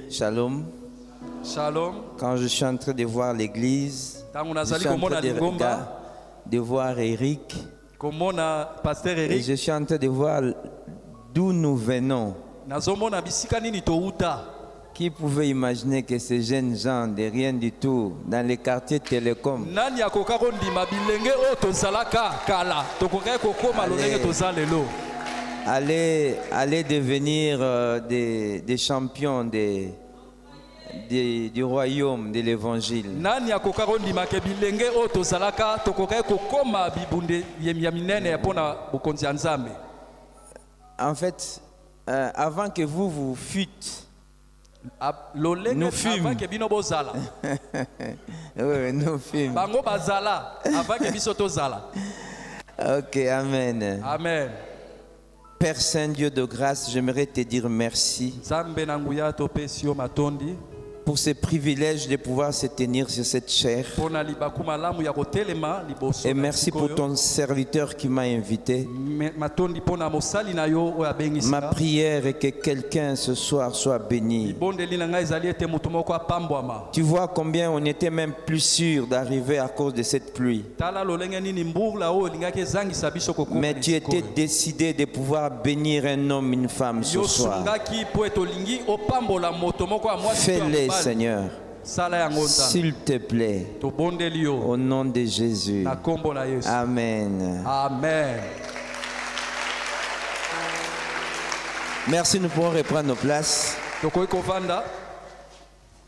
Shalom. Shalom. Quand je suis en train de voir l'église, je suis en train de voir Eric. Et je suis en train de voir d'où nous venons. Qui pouvait imaginer que ces jeunes gens de rien du tout dans les quartiers télécom allaient devenir des champions du royaume de l'évangile. En fait, avant que vous fuites, nous fûmes. Oui, nous fûmes. Ok, amen. Amen. Père Saint, Dieu de grâce, j'aimerais te dire merci pour ce privilège de pouvoir se tenir sur cette chair. Et merci pour ton serviteur qui m'a invité. Ma prière est que quelqu'un ce soir soit béni. Tu vois combien on était même plus sûr d'arriver à cause de cette pluie. Mais tu étais décidé de pouvoir bénir un homme, une femme ce soir. Fais-les, Seigneur, s'il te plaît, au nom de Jésus. Amen. Amen. Merci, nous pouvons reprendre nos places.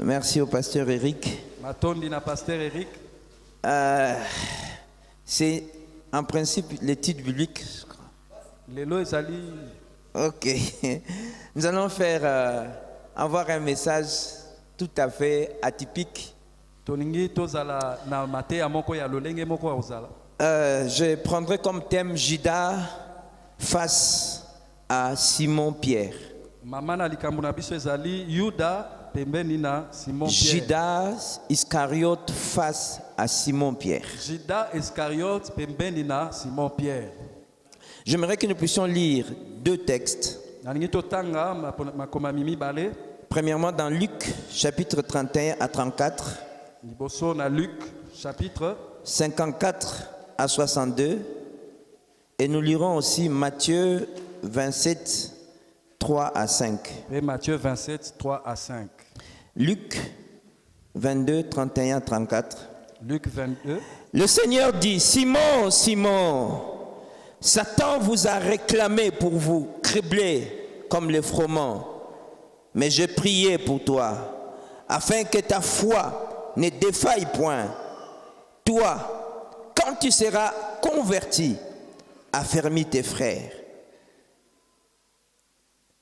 Merci au pasteur Eric. C'est en principe les titres bibliques. Ok. Nous allons avoir un message tout à fait atypique. Je prendrai comme thème Judas face à Simon-Pierre. Judas Iscariote face à Simon-Pierre. J'aimerais que nous puissions lire deux textes. Premièrement, dans Luc, chapitre 31 à 34. Luc, chapitre 54 à 62. Et nous lirons aussi Matthieu 27, 3 à 5. Et Matthieu 27, 3 à 5. Luc 22, 31 à 34. Luc 22. Le Seigneur dit, Simon, Simon, Satan vous a réclamé pour vous cribler comme les froment. Mais j'ai prié pour toi, afin que ta foi ne défaille point. Toi, quand tu seras converti, affermis tes frères.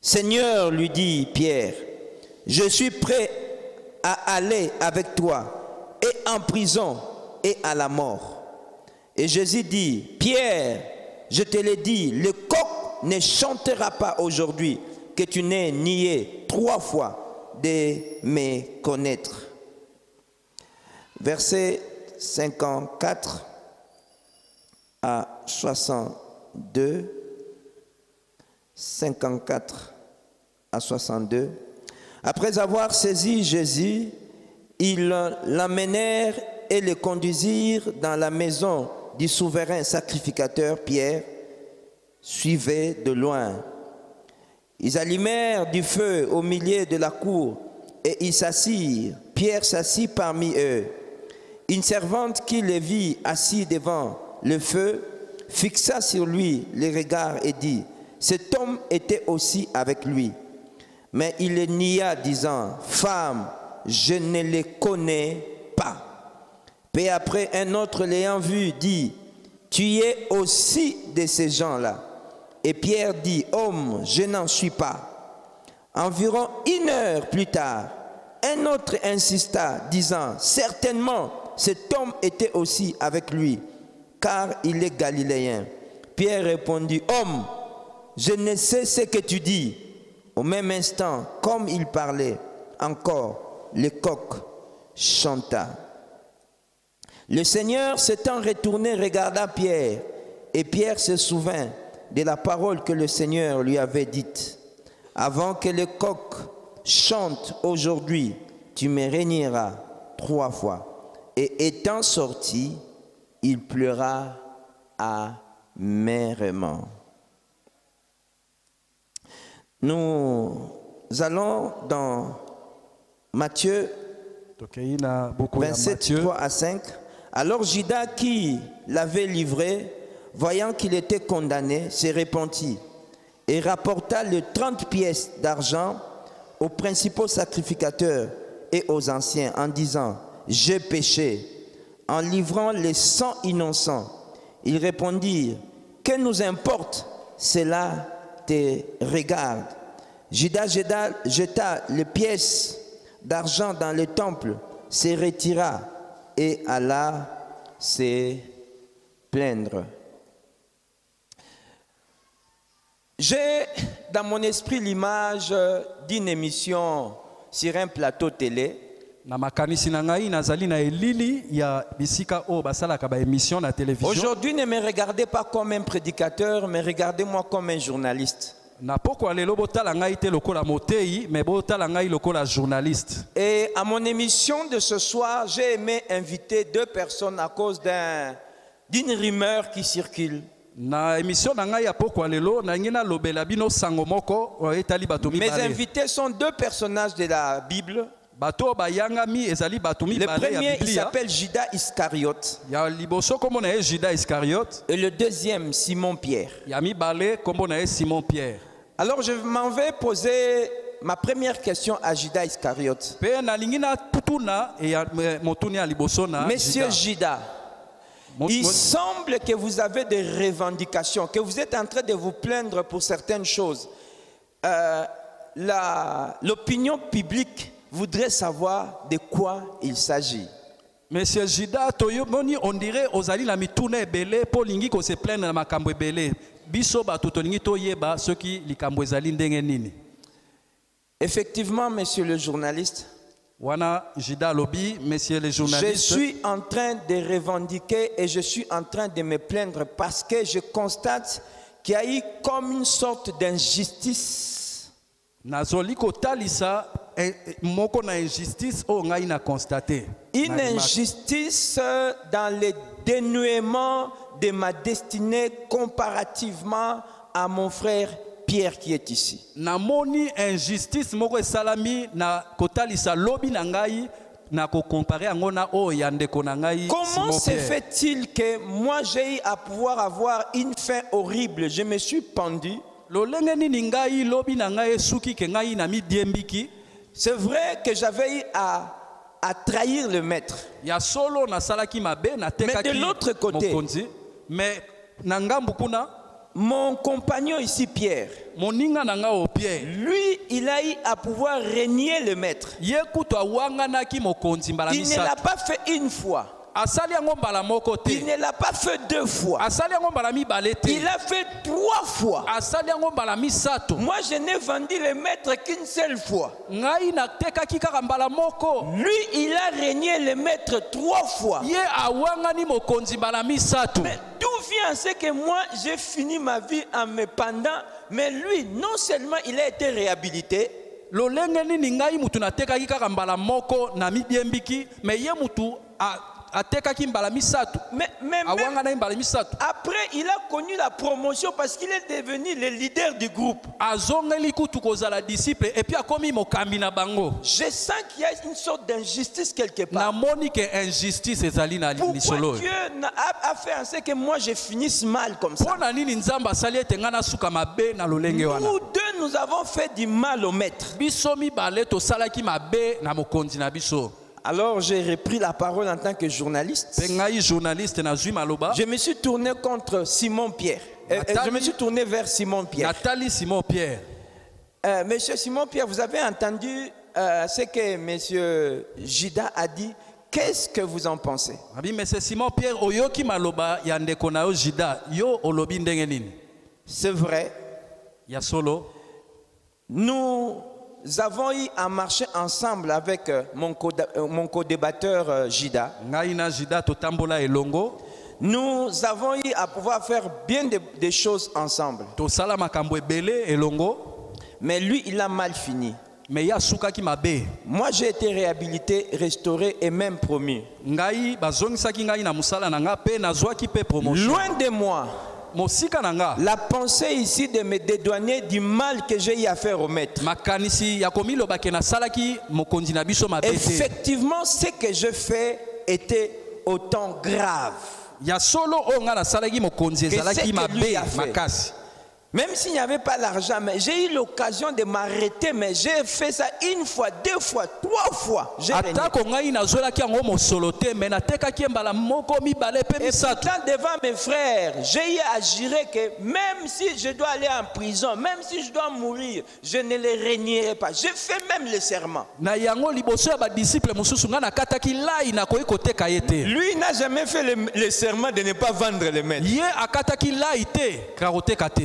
Seigneur, lui dit Pierre, je suis prêt à aller avec toi, et en prison, et à la mort. Et Jésus dit, Pierre, je te l'ai dit, le coq ne chantera pas aujourd'hui, que tu n'aies nié 3 fois de me connaître. Verset 54 à 62. 54 à 62. Après avoir saisi Jésus, ils l'emmenèrent et le conduisirent dans la maison du souverain sacrificateur. Pierre suivait de loin. Ils allumèrent du feu au milieu de la cour et ils s'assirent. Pierre s'assit parmi eux. Une servante qui le vit assis devant le feu fixa sur lui les regards et dit, cet homme était aussi avec lui. Mais il le nia, disant, femme, je ne le connais pas. Peu après, un autre l'ayant vu dit, tu es aussi de ces gens-là. Et Pierre dit, homme, je n'en suis pas. Environ 1 heure plus tard, un autre insista, disant, certainement, cet homme était aussi avec lui, car il est galiléen. Pierre répondit, homme, je ne sais ce que tu dis. Au même instant, comme il parlait encore, le coq chanta. Le Seigneur s'étant retourné regarda Pierre, et Pierre se souvint de la parole que le Seigneur lui avait dite. Avant que le coq chante aujourd'hui, tu me régneras 3 fois. Et étant sorti, il pleura amèrement. Nous allons dans Matthieu 27, 3 à 5. Alors Judas, qui l'avait livré, voyant qu'il était condamné, se repentit et rapporta les 30 pièces d'argent aux principaux sacrificateurs et aux anciens en disant « J'ai péché », en livrant les 100 innocents. Ils répondirent « Que nous importe, cela te regarde ». Judas jeta les pièces d'argent dans le temple, se retira et alla se plaindre. J'ai dans mon esprit l'image d'une émission sur un plateau télé. Aujourd'hui, ne me regardez pas comme un prédicateur, mais regardez-moi comme un journaliste. Et à mon émission de ce soir, j'ai aimé inviter 2 personnes à cause d'une rumeur qui circule. Mes invités sont 2 personnages de la Bible. Le premier, il s'appelle Judas Iscariote. Et le deuxième, Simon Pierre. Alors je m'en vais poser ma première question à Judas Iscariote. Monsieur Judas, il semble que vous avez des revendications, que vous êtes en train de vous plaindre pour certaines choses. L'opinion publique voudrait savoir de quoi il s'agit. Monsieur Judas, on dirait aux ali la mitune belé pour lingi ko se plaindre na makambo belé. Biso ba totolingi to yeba ceux qui likambo ezali ndenge nini. Effectivement, monsieur le journaliste. Wana Judas lobi, monsieur le journaliste. Je suis en train de revendiquer et je suis en train de me plaindre parce que je constate qu'il y a eu comme une sorte d'injustice. Nazoli ko talisa moko na injustice o ngai na constaté. Une injustice dans le dénouement de ma destinée comparativement à mon frère Pierre qui est ici. Namoni injustice moko salami na kotalisa lobi na ngai na ko comparer angona o yande ko na ngai. Comment se fait-il que moi j'ai eu à pouvoir avoir une fin horrible? Je me suis pendu. C'est vrai que j'avais eu à trahir le maître. Mais de l'autre côté, mon compagnon ici, Pierre, lui, il a eu à pouvoir régner le maître. Il ne l'a pas fait une fois. Il ne l'a pas fait 2 fois. Il a fait 3 fois. Moi, je n'ai vendu le maître qu'une seule fois. Lui, il a régné le maître 3 fois. Mais d'où vient ce que moi, j'ai fini ma vie en me pendant, mais lui, non seulement il a été réhabilité, mais après, il a connu la promotion parce qu'il est devenu le leader du groupe. Je sens qu'il y a une sorte d'injustice quelque part. Pourquoi Dieu a fait en sorte que moi je finisse mal comme ça? Nous 2, nous avons fait du mal au maître. Alors j'ai repris la parole en tant que journaliste. Je me suis tourné contre Simon Pierre. Je me suis tourné vers Simon Pierre. Monsieur Simon Pierre, vous avez entendu ce que monsieur Judas a dit. Qu'est-ce que vous en pensez? C'est vrai. Nous avons eu à marcher ensemble avec mon co-débatteur Judas. Nous avons eu à pouvoir faire bien des choses ensemble. Mais lui, il a mal fini. Mais ya suka ki mabe. Moi, j'ai été réhabilité, restauré et même promu. Ngai bazongisaki ngai na musala na nga pe nazwaki pe promotion. Loin de moi Mosika na nga. la pensée ici de me dédouaner du mal que j'ai eu à faire au maître. Makanisi ya komilo bakena salaki mokonzi na biso mabe. Effectivement, ce que je fais était autant grave. Ya solo o nga na salaki mokonzi ezalaki mabe makasi. Même s'il n'y avait pas l'argent, mais j'ai eu l'occasion de m'arrêter, mais j'ai fait ça une fois, deux fois, trois fois. Et pourtant, devant mes frères, j'ai eu à jurer que même si je dois aller en prison, même si je dois mourir, je ne les régnerai pas. J'ai fait même le serment. Lui n'a jamais fait le serment de ne pas vendre le maître.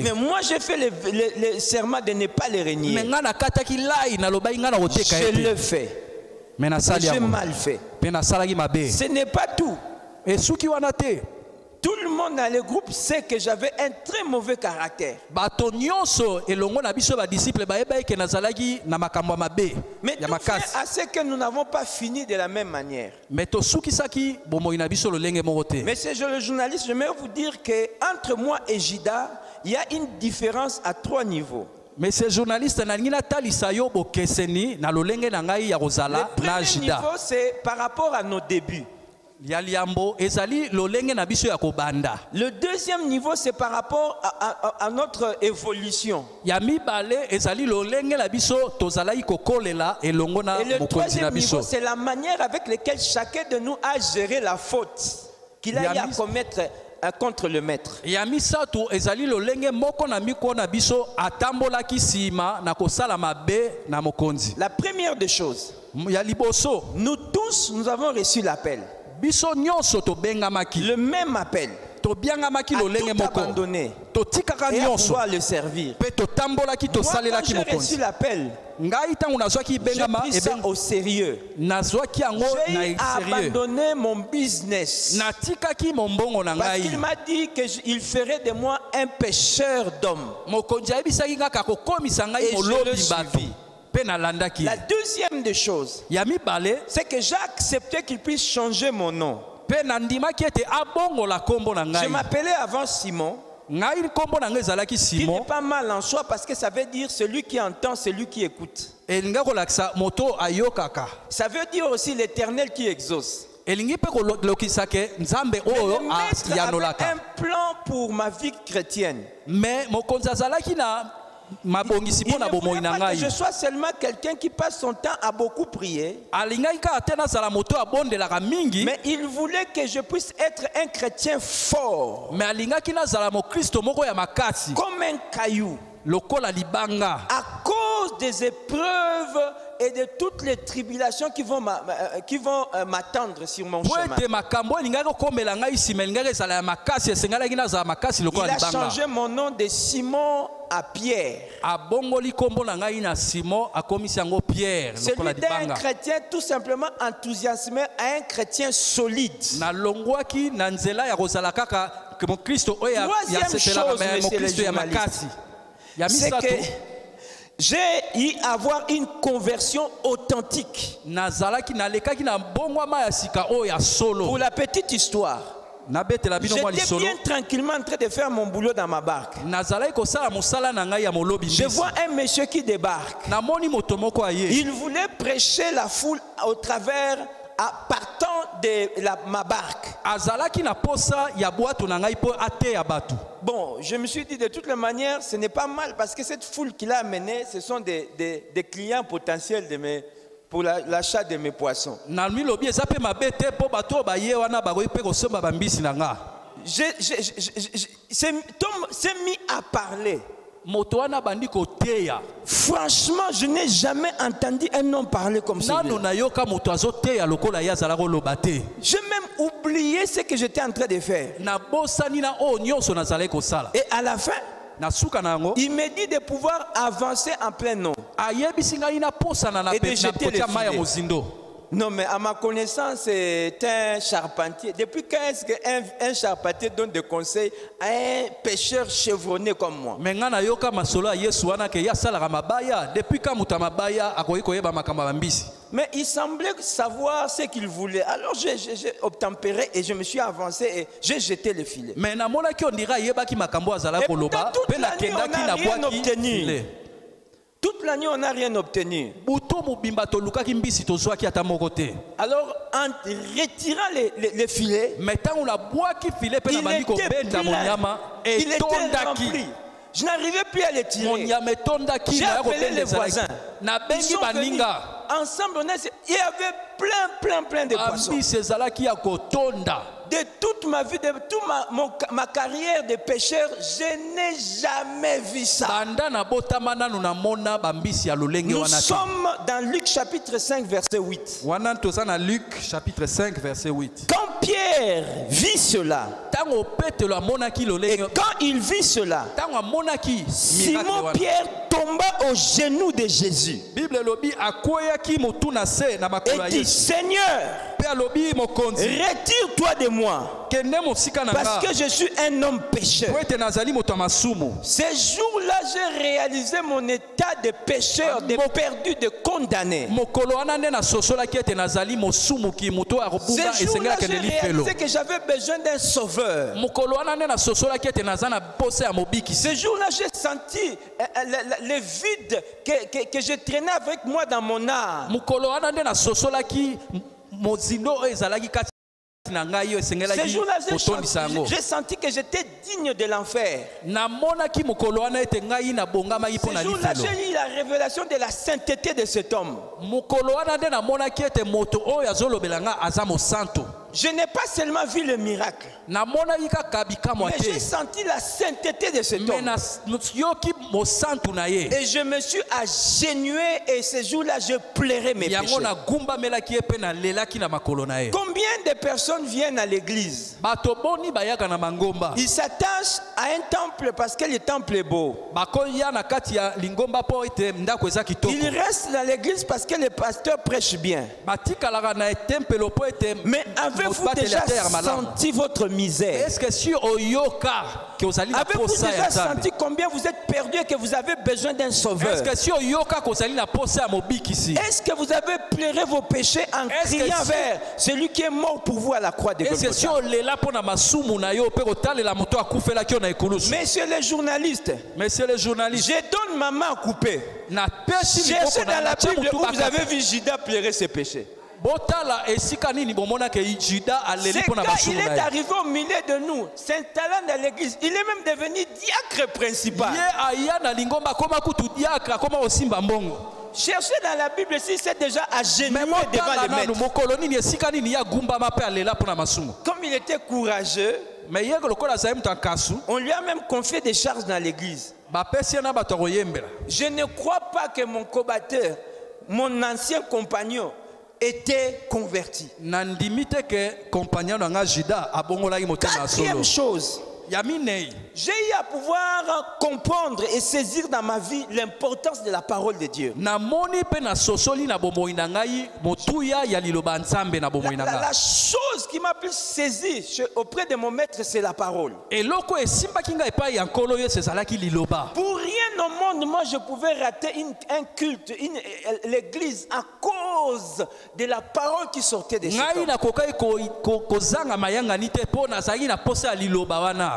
Mais moi, j'ai fait le serment de ne pas les régner. Je le fais. J'ai mal fait. Ce n'est pas tout. Tout le monde dans le groupe sait que j'avais un très mauvais caractère. Mais tout fait à ce que nous n'avons pas fini de la même manière. Monsieur le journaliste, je vais vous dire qu'entre moi et Jida, il y a une différence à 3 niveaux. Mais ces journalistes, le premier niveau, c'est par rapport à nos débuts. Le deuxième niveau, c'est par rapport à notre évolution. Et le troisième niveau, c'est la manière avec laquelle chacun de nous a géré la faute qu'il a eu à commettre contre le maître. La première des choses, nous tous, nous avons reçu l'appel. Le même appel. À tout abandonner et à pouvoir le servir. Moi, quand j'ai reçu l'appel, j'ai pris ça au sérieux. J'ai abandonné mon business parce qu'il m'a dit qu'il ferait de moi un pêcheur d'hommes. Et je le suivis. La deuxième des choses, c'est que j'ai accepté qu'il puisse changer mon nom. Je m'appelais avant Simon, qui n'est pas mal en soi parce que ça veut dire celui qui entend, celui qui écoute. Ça veut dire aussi l'Éternel qui exauce. Mais le maître avait un plan pour ma vie chrétienne. Il ne voulait pas que je sois seulement quelqu'un qui passe son temps à beaucoup prier, mais il voulait que je puisse être un chrétien fort, comme un caillou, à cause des épreuves et de toutes les tribulations qui vont m'attendre sur mon chemin. Il a changé mon nom de Simon à Pierre. Celui d'un chrétien tout simplement enthousiasmé à un chrétien solide. Troisième chose, monsieur le journaliste, c'est que j'ai eu à avoir une conversion authentique. Pour la petite histoire, j'étais bien tranquillement en train de faire mon boulot dans ma barque. Je vois un monsieur qui débarque. Il voulait prêcher la foule au travers, partant de ma barque. Bon, je me suis dit de toutes les manières, ce n'est pas mal parce que cette foule qu'il a amenée, ce sont des clients potentiels pour l'achat de mes poissons. C'est mis à parler. Franchement, je n'ai jamais entendu un homme parler comme ça. J'ai même oublié ce que j'étais en train de faire. Et à la fin, il m'a dit de pouvoir avancer en plein nom et de jeter les filets. Non, mais à ma connaissance, c'est un charpentier. Depuis quand est-ce qu'un charpentier donne des conseils à un pêcheur chevronné comme moi? Mais ngana yoka masolo Yesu wana ke ya sala mabaya depuis quand muta mabaya akoyi koyeba makambo bambisi. Mais il semblait savoir ce qu'il voulait. Alors j'ai obtempéré et je me suis avancé et j'ai jeté le filet. Mais na mona ki on dira yeba ki makambo azala koloba pe la kenda ki na boaki filet. Toute la nuit, on n'a rien obtenu. Alors, en retirant les filets, il était rempli. Je n'arrivais plus à les tirer. J'ai appelé les voisins. Ils sont venus. Ensemble, il y avait plein de poissons. De toute ma vie, de toute ma carrière de pêcheur, je n'ai jamais vu ça. Nous sommes dans Luc chapitre 5 verset 8. Luc chapitre 5 verset 8. Quand Pierre vit cela, et quand il vit cela, Simon Pierre tomba aux genoux de Jésus et dit, Seigneur, retire-toi de moi, parce que je suis un homme pécheur. Ce jour-là, j'ai réalisé mon état de pécheur, de perdu, de condamné. Ce jour-là, j'ai réalisé que j'avais besoin d'un sauveur. Ce jour-là, j'ai senti le vide que je traînais avec moi dans mon âme. Ce jour-là, j'ai senti que j'étais digne de l'enfer. Ce jour-là, j'ai eu la révélation de la sainteté de cet homme. Je n'ai pas seulement vu le miracle, mais j'ai senti la sainteté de cet homme. Et je me suis agenouillé et ce jour-là, je pleurais mes péchés. Combien de personnes viennent à l'église? Ils s'attachent à un temple parce que le temple est beau. Ils restent dans l'église parce que le pasteur prêche bien. Mais avez-vous déjà senti votre misère? Avez-vous déjà senti combien vous êtes perdu et que vous avez besoin d'un sauveur? Est-ce que vous avez pleuré vos péchés en criant vers celui qui est mort pour vous à la croix de Golgotha? Messieurs les journalistes, je donne ma main à couper. Cherchez dans la Bible où vous avez vu Judas pleurer ses péchés. C'est quand il est arrivé au milieu de nous, s'installant dans l'église, il est même devenu diacre principal. Cherchez dans la Bible si c'est déjà agenouillé devant le maître. Comme il était courageux, on lui a même confié des charges dans l'église. Je ne crois pas que mon combatteur, mon ancien compagnon, était converti. Quatrième chose, j'ai eu à pouvoir comprendre et saisir dans ma vie l'importance de la parole de Dieu. La chose qui m'a plus saisi auprès de mon maître, c'est la parole. Pour rien au monde, moi je pouvais rater un culte, l'église à cause de la parole qui sortait de cet homme.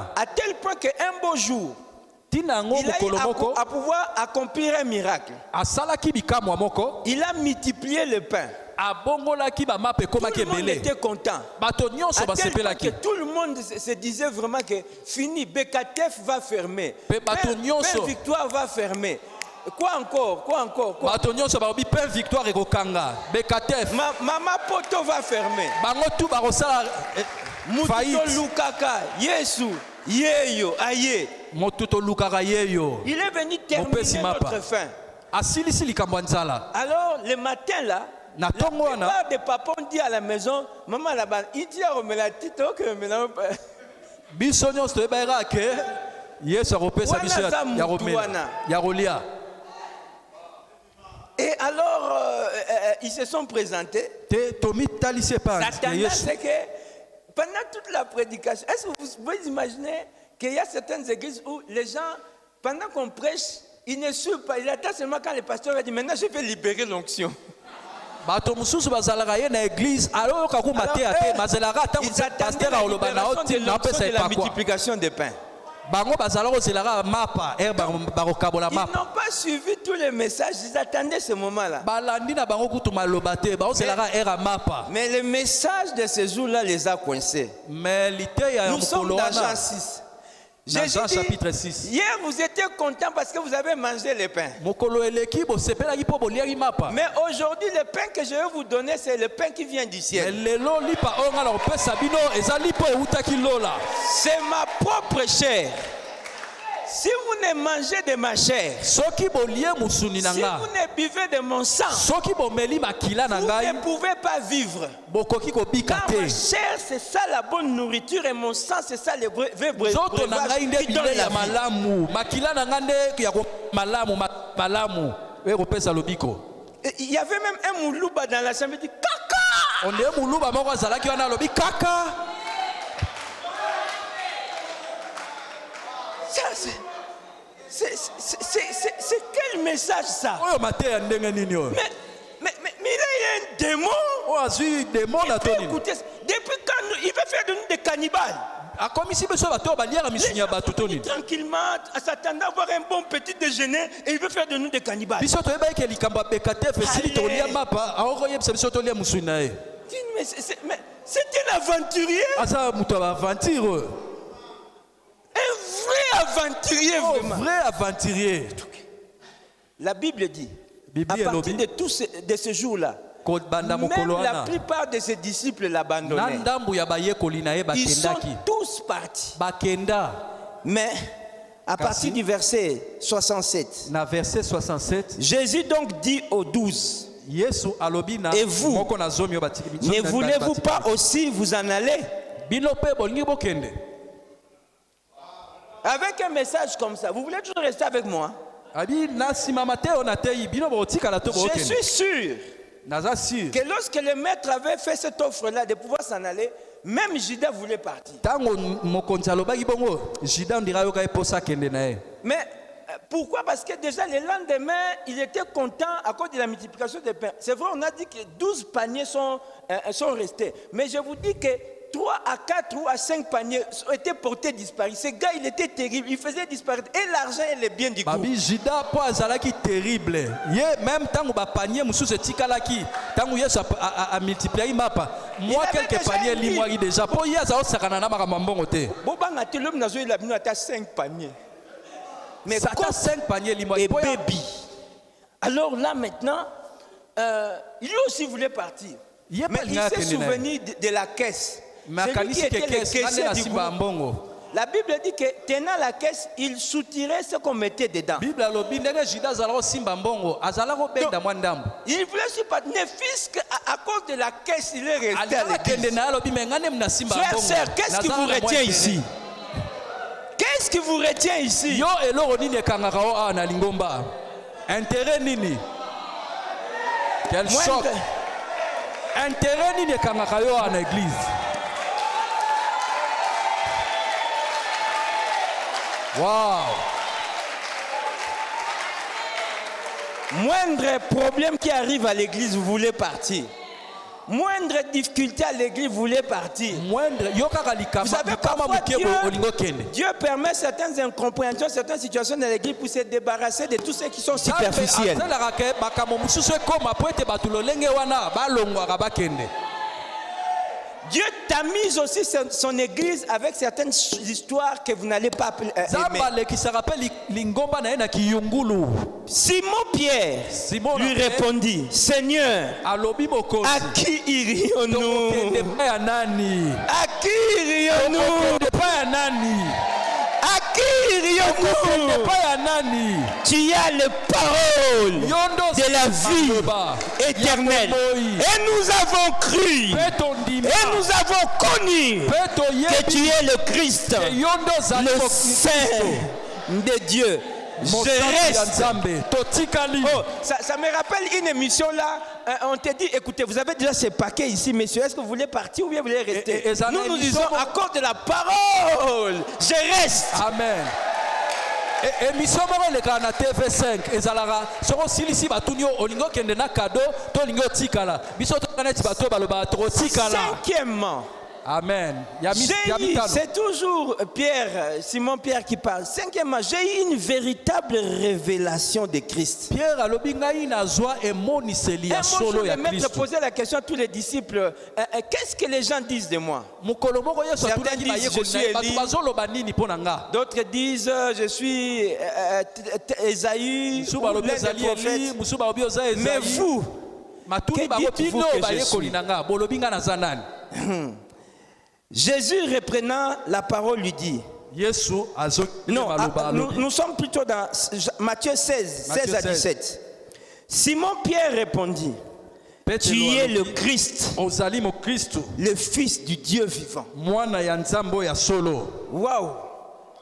À tel point qu'un beau jour, il a eu à pouvoir accomplir un miracle. Il a multiplié le pain. Tout le monde était content. À tel point que tout le monde se disait vraiment que fini, Bekatef va fermer. Père Victoire va fermer. Quoi encore? Maman Poto va fermer. Mututo Lukaka, Yesu, Yeyo, Aye. Il est venu terminer notre fin. Alors, le matin là, la plupart des papas ont dit à la maison, maman là-bas, il dit à Romela Tito que maintenant. Et alors ils se sont présentés. Satan, c'est que pendant toute la prédication, est-ce que vous pouvez imaginer qu'il y a certaines églises où les gens, pendant qu'on prêche, ils ne suivent pas. Ils attendent seulement quand le pasteur va dire maintenant je vais libérer l'onction. Ils attendaient la multiplication des pains. Ils n'ont pas suivi tous les messages, ils attendaient ce moment-là. Mais le message de ce jour-là les a coincés. Nous sommes dans Jean 6. Jésus dit, chapitre 6. Hier vous étiez contents parce que vous avez mangé le pain. Mais aujourd'hui le pain que je vais vous donner c'est le pain qui vient du ciel. C'est ma propre chair. Si vous ne mangez de ma chair, si vous ne buvez de mon sang, vous ne pouvez pas vivre. Car ma chair, c'est ça la bonne nourriture et mon sang, c'est ça le vrai breuvage qui donne la vie. Il y avait même un moulouba dans la chambre qui dit Kaka. C'est quel message ça? Mais il y a un démon. Écoutez, depuis quand il veut faire de nous des cannibales? Tranquillement, en s'attendant à avoir un bon petit déjeuner, et il veut faire de nous des cannibales. Mais c'est un aventurier. Un vrai aventurier, vraiment. Un vrai aventurier. La Bible dit, à partir de ce jour-là, même la plupart de ses disciples l'abandonnaient. Ils sont tous partis. Mais à partir du verset 67, Jésus donc dit aux 12, et vous, ne voulez-vous pas aussi vous en aller? Avec un message comme ça, vous voulez toujours rester avec moi? Je suis sûr que lorsque le maître avait fait cette offre-là de pouvoir s'en aller, même Judas voulait partir. Mais pourquoi? Parce que déjà le lendemain, il était content à cause de la multiplication des pains. C'est vrai, on a dit que 12 paniers sont restés. Mais je vous dis que 3 à 4 ou à 5 paniers étaient portés disparus. Ce gars, il était terrible. Il faisait disparaître et l'argent et les biens du groupe. Terrible. Même tant que panier, monsieur tikalaki, tant que Yesu a multiplié mapa. Moi quelques paniers limoi déjà. Pour y avoir ça canana makamambongo te. Bobanga te l'homme n'a joué la minute à 5 paniers. Mais quand 5 paniers limoi et baby. Alors là maintenant, lui aussi voulait partir. Mais il s'est souvenu de la caisse. Celui qui était le caissier du groupe. La Bible dit que tenant la caisse, il soutirait ce qu'on mettait dedans. Donc, il voulait se partenaire fils à cause de la caisse, il est resté à l'église. Frère, sœur, qu'est-ce qui vous retient ici? Qu'est-ce qui vous retient ici? Intérêt nini? Quel choc! Intérêt nini kangakayo en église? Wow! Moindre problème qui arrive à l'église, vous voulez partir. Moindre difficulté à l'église, vous voulez partir. Vous savez, parfois Dieu permet certaines incompréhensions, certaines situations dans l'église pour se débarrasser de tous ceux qui sont superficiels. Dieu tamise aussi son église avec certaines histoires que vous n'allez pas aimer. Simon Pierre lui répondit, Seigneur, à qui irions-nous? À qui irions-nous? À qui irions-nous? Tu as les paroles de la vie éternelle. Et nous avons cru. Et nous avons connu que tu es le Christ, le Saint de Dieu. je reste. Oh, Ça me rappelle une émission là. On te dit, écoutez, vous avez déjà ces paquets ici, messieurs. Est-ce que vous voulez partir ou bien vous voulez rester? Nous disons à cause de la parole, je reste. Amen. Émission le na TV5 ezalaka soko silisi batuni olingo kende na cadeau to lingo tikala biso to kaneti bato baloba to tikala. Cinquièmement, amen. C'est toujours Simon Pierre qui parle. Cinquièmement, j'ai eu une véritable révélation de Christ. Pierre alobi ngai na zwa emoniseli ya solo ya Christ. Je posais la question à tous les disciples, qu'est-ce que les gens disent de moi? Certains disent je suis Élie. D'autres disent je suis Ésaü ou l'un des prophètes. Mais vous, que dites-vous que je suis? Jésus reprenant la parole lui dit. Non, nous sommes plutôt dans Matthieu 16 à 17. Simon Pierre répondit, tu es le Christ, le Fils du Dieu vivant. Waouh!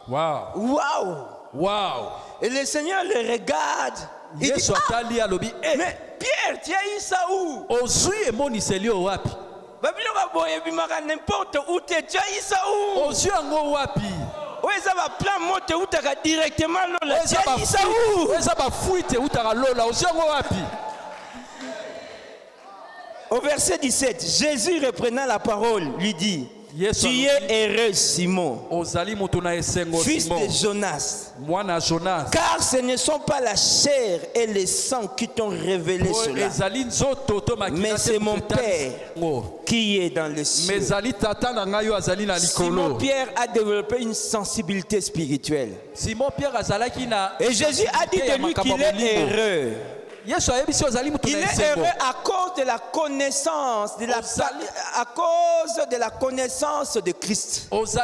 Waouh! Waouh! Et le Seigneur le regarde. Il dit, mais Pierre, tu as eu ça où? N'importe où tu as eu ça où? Oui, ça va plein monter où tu as directement là. Tu as eu ça où? Au verset 17, Jésus reprenant la parole lui dit, tu es heureux Simon, fils de Jonas, car ce ne sont pas la chair et le sang qui t'ont révélé cela, mais c'est mon Père qui est dans le ciel. Simon Pierre a développé une sensibilité spirituelle. Et Jésus a dit de lui qu'il est heureux. Il est heureux à cause de la connaissance à cause de la connaissance de Christ. Je ne sais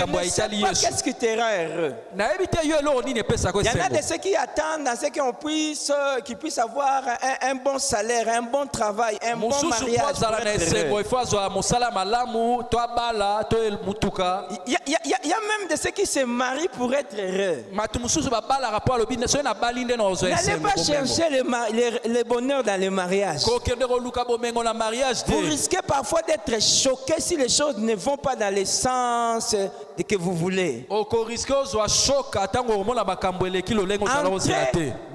pas qu'est-ce qui te rend heureux. Il y en a de ceux qui attendent à ce qu'ils puissent avoir un bon salaire, un bon travail, un bon mariage pour être heureux. Il y a même de ceux qui se marient pour être heureux. N'allez pas chercher le bonheur dans le mariage. Vous risquez parfois d'être choqué si les choses ne vont pas dans le sens que vous voulez. Entrez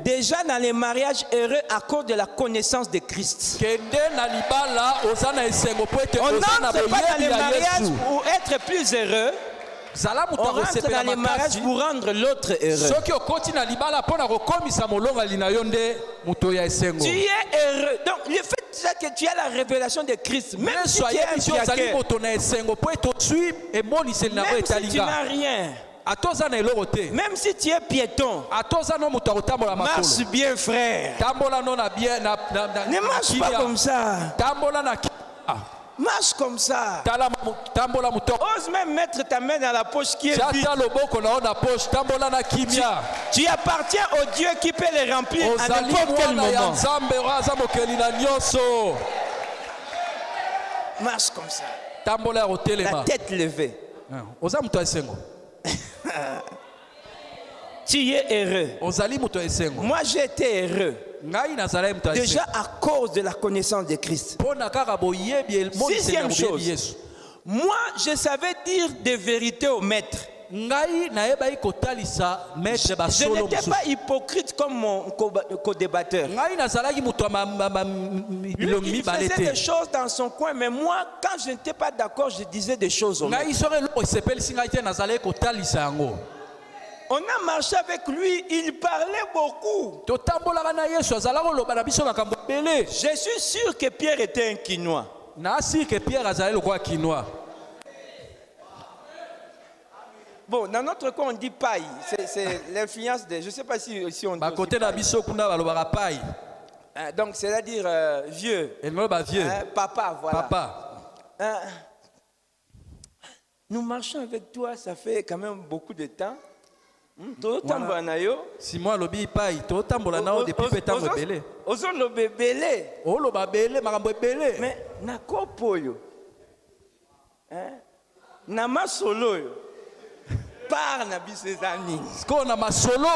déjà dans les mariages heureux à cause de la connaissance de Christ. On n'entre pas dans les mariages pour être plus heureux. On rentre dans les mariages pour rendre l'autre heureux. Tu es heureux. Donc le fait que tu as la révélation de Christ, même si tu es un fiaquet, même si tu n'as rien, même si tu es piéton, marche bien frère. Ne marche pas comme ça. Marche comme ça. Ose même mettre ta main dans la poche qui est vide. Tu appartiens au Dieu qui peut les remplir à n'importe quel moment. Marche comme ça. La tête levée. Tu es heureux. Moi j'ai été heureux. Déjà à cause de la connaissance de Christ. Sixième chose, moi je savais dire des vérités au maître. Je n'étais pas hypocrite comme mon co-débatteur. Il faisait des choses dans son coin, mais moi quand je n'étais pas d'accord, je disais des choses au maître. On a marché avec lui, il parlait beaucoup. Je suis sûr que Pierre était un Quinois. Bon, dans notre cas, on dit paille. C'est l'influence de... Je ne sais pas si on dit paille. Donc, c'est-à-dire vieux. Papa, voilà. Papa. Nous marchons avec toi, ça fait quand même beaucoup de temps. Si moi lobi paille, to tambola nao depuis petango belé. Ozo lo bebele. O lo babele makambo belé. Mais na kopo yo. Na masolo yo. part na biso ezani. qu'on a ma solo,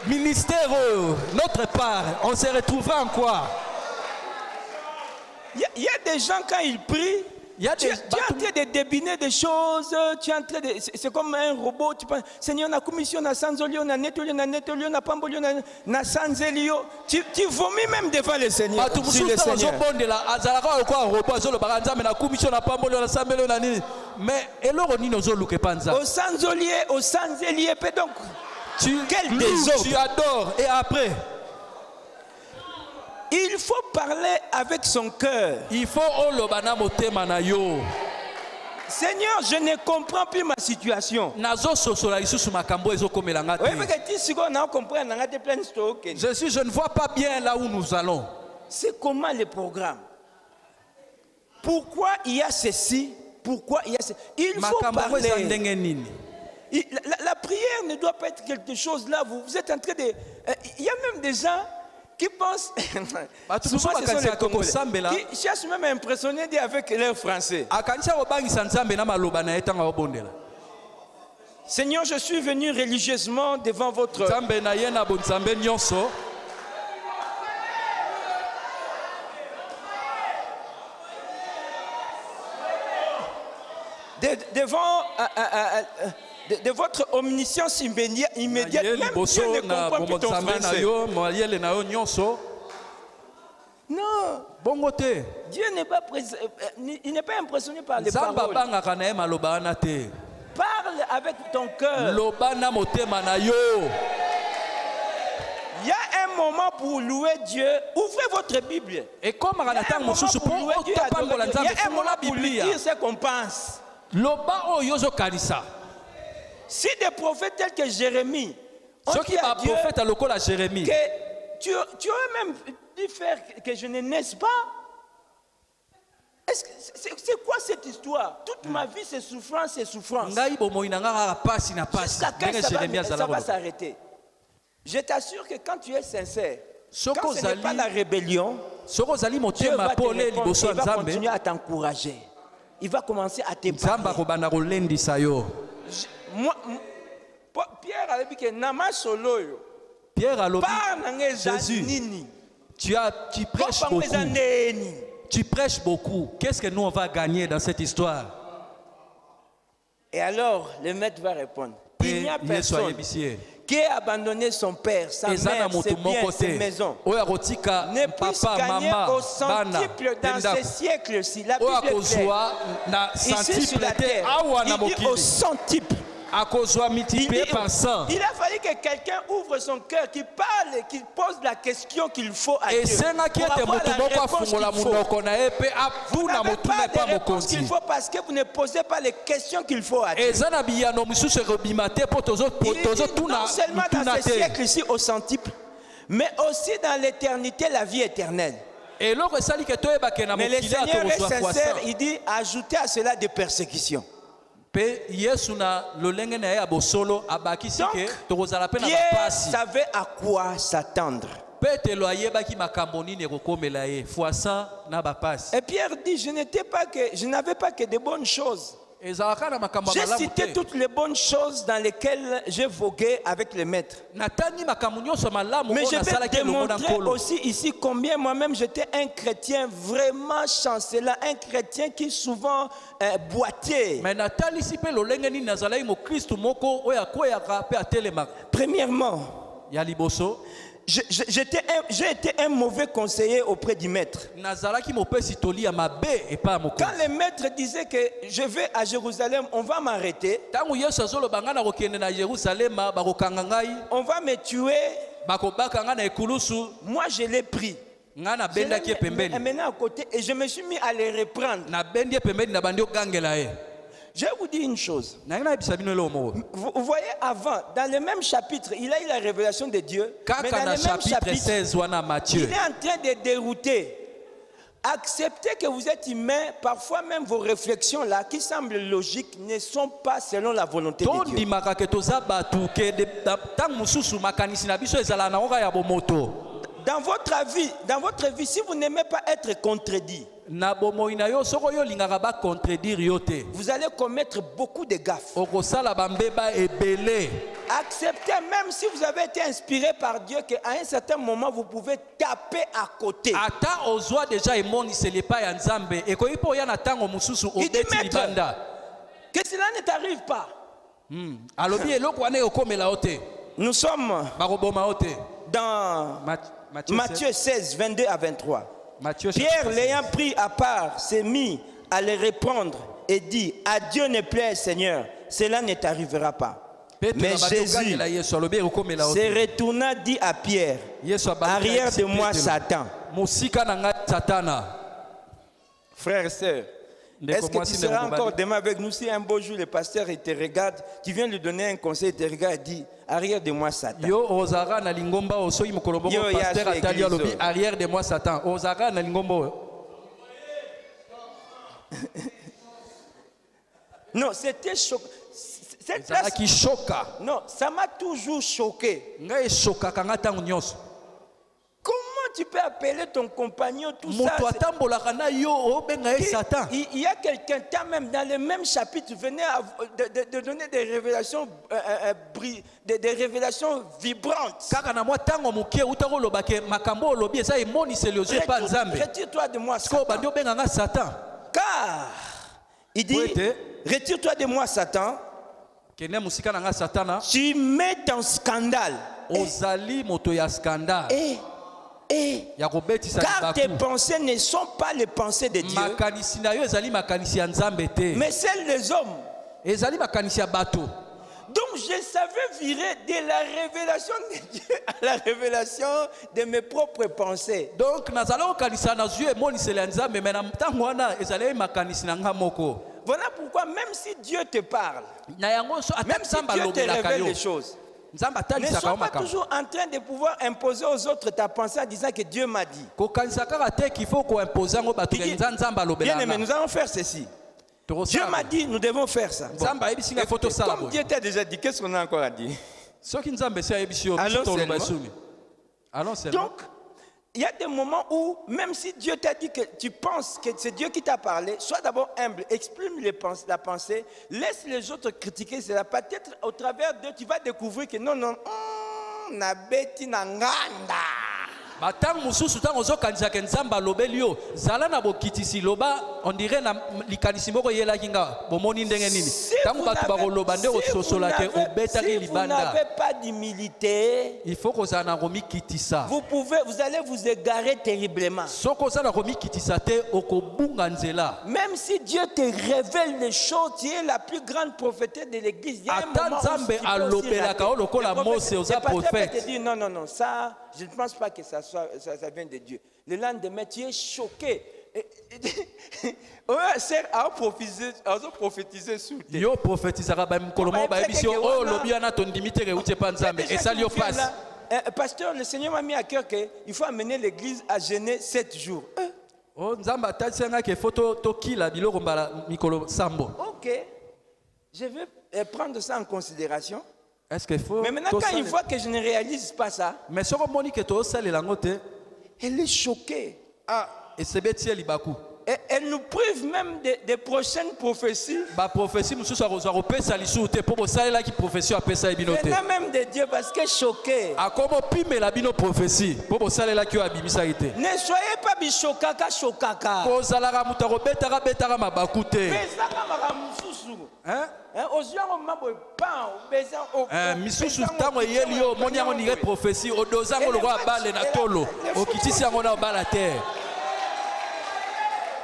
ministère, notre part, on se retrouvera en quoi? Il y a des gens quand ils prient, tu es en train de deviner des choses, tu es en train de, c'est comme un robot, tu penses, Seigneur, na commission, na sanzolio, na netolio, na pambolio, na sanzelio, tu vomis même devant le Seigneur. Si le Seigneur. Mais au sanzelier, donc, quel désordre. Tu adores, et après il faut parler avec son cœur. Il faut Seigneur, je ne comprends plus ma situation. Je ne vois pas bien là où nous allons. C'est comment le programme? Pourquoi il y a ceci? Pourquoi il y a ceci? Il faut parler. La prière ne doit pas être quelque chose là. Vous êtes en train de... Il y a même des gens qui pensent, souvent ce sont les Congolais, qui cherchent même à impressionner avec leur français. Seigneur, je suis venu religieusement devant votre... devant de votre omniscience immédiate, même Dieu ne comprend plus ton français. Non, Dieu n'est pas, il n'est pas impressionné par les paroles. Parle avec ton cœur. Il y a un moment pour louer Dieu. Ouvrez votre Bible. Et comme il y a un moment pour louer Dieu, il y a un moment pour lui dire ce qu'on pense. Si des prophètes tels que Jérémie ont dit à Dieu que tu aurais même dû faire que je ne naisse pas. C'est quoi cette histoire? Toute ma vie c'est souffrance, c'est souffrance. Jusqu'à quand ça va s'arrêter? Je t'assure que quand tu es sincère, quand ce n'est pas la rébellion, Dieu va te répondre, il va continuer à t'encourager. Il va commencer à te parler. Pierre a dit que Nama solo yo. Jésus, tu prêches beaucoup. Tu prêches beaucoup. Qu'est-ce que nous on va gagner dans cette histoire? Et alors le maître va répondre. Il n'y a personne qui a abandonné son père, sa mère, ses biens, ses maisons, ne puisse gagner au centuple dans ces siècles-ci. La Bible est claire. Ici sur la terre, il dit au centuple. Il a fallu que quelqu'un ouvre son cœur, qui parle, qui pose la question qu'il faut à Dieu. Pour avoir la réponse qu'il faut. Vous n'avez pas de réponse qu'il faut parce que vous ne posez pas les questions qu'il faut à Dieu. Il dit non seulement dans ce siècle-ci au centuple, mais aussi dans l'éternité, la vie éternelle. Mais le Seigneur est sincère, il dit ajoutez à cela des persécutions. Donc, Pierre savait à quoi s'attendre. Et Pierre dit, je n'avais pas que de bonnes choses. J'ai cité toutes les bonnes choses dans lesquelles j'ai vogué avec les maîtres. Mais je vais démontrer aussi ici combien moi-même j'étais un chrétien vraiment chancelant, un chrétien qui souvent boitait. Premièrement, j'ai été un mauvais conseiller auprès du maître. Quand le maître disait que je vais à Jérusalem, on va m'arrêter, on va me tuer, moi je l'ai pris. Je l'ai amené à côté et je me suis mis à les reprendre. Je vais vous dire une chose. Vous voyez avant, dans le même chapitre, il a eu la révélation de Dieu. Mais dans le même chapitre, il est en train de dérouter. Acceptez que vous êtes humain, parfois même vos réflexions là, qui semblent logiques, ne sont pas selon la volonté de Dieu. Dans votre vie, si vous n'aimez pas être contredit, na bomoi na yo soko yo lingaka ba contredire yo te. Vous allez commettre beaucoup de gaffes. Okosala bambeba ebele. Acceptez, même si vous avez été inspiré par Dieu, qu'à un certain moment, vous pouvez taper à côté. Ata ozwa déjà emoni sele pa ya nzambe. Ekoyi po ya na tango mususu obeti libanda. Que cela ne t'arrive pas. Alobi eloko wana okomela ote. Nous sommes Baroboma ote. dans Matthieu 16, 22 à 23. Pierre, l'ayant pris à part, s'est mis à les répondre et dit, à Dieu ne plaît, Seigneur, cela ne t'arrivera pas. Mais Jésus se retourna, dit à Pierre, arrière de moi, Satan. Frères et sœurs, est-ce que tu seras encore demain avec nous si un beau jour le pasteur te regarde, tu viens lui donner un conseil, il te regarde et dit, arrière de moi, Satan. Arrière de moi, Satan. Non, c'était choquant. Non, ça m'a toujours choqué. Comment tu peux appeler ton compagnon tout ça? Il y a quelqu'un, même dans le même chapitre, tu venais de donner des révélations, des révélations vibrantes. Retire-toi de moi, Satan. Car, il dit, retire-toi de moi, Satan. Tu mets ton scandale. Car tes pensées ne sont pas les pensées de Dieu, mais celles des hommes. Donc je savais virer de la révélation de Dieu à la révélation de mes propres pensées. Donc voilà pourquoi même si Dieu te parle, même si Dieu te révèle les choses, ne sois pas toujours en train de pouvoir imposer aux autres ta pensée en disant que Dieu m'a dit. Bien aimé, nous allons faire ceci. Dieu m'a dit, nous devons faire ça. Comme Dieu t'a déjà dit, qu'est-ce qu'on a encore à dire? Allons seulement. Donc, il y a des moments où, même si Dieu t'a dit que tu penses que c'est Dieu qui t'a parlé, sois d'abord humble, exprime la pensée, laisse les autres critiquer cela. Peut-être au travers d'eux, tu vas découvrir que non, nabeti nanganda. Batang mususu tango zo kanisa kenzamba lobelio zala na bokitisi loba on dirait na likanisi moko yela kinga bomoni ndenge nini tango batu ba loba nde ososola ke obetaki libanda. Vous n'avez pas d'humilité. Il faut que ça na romi kitisa. Vous allez vous égarer terriblement. Soko za na romi kitisa te okobunga nzela. Même si Dieu te révèle les choses, tu es la plus grande prophétesse de l'église. Il y a un moment où tu te dit non, ça, je ne pense pas que ça vient de Dieu. Le lendemain, tu es choqué. C'est à prophétiser sur tes. Yo prophétisera ba mkolomo ba ebisio oh lobi ana ton dimitere uche panzambe et ça lui passe. Pasteur, le Seigneur m'a mis à cœur qu'il faut amener l'église à jeûner 7 jours. Oh nzamba tatsenga ke photo tokila biloko mbala mikolo sambo. OK. Je vais prendre ça en considération. Est-ce qu'il faut? Mais maintenant, quand il voit que je ne réalise pas ça, mais si on dit que tu as elle est choquée. Et c'est bêtise libaku. Elle nous prive même des prochaines prophéties. Venant même de Dieu parce qu'elle est choquée. Ne soyez pas bichokaka chokaka. Misusu tango yelio moniango ni prophétie odozango le roi balé na tolo okitisi yango na bala terre.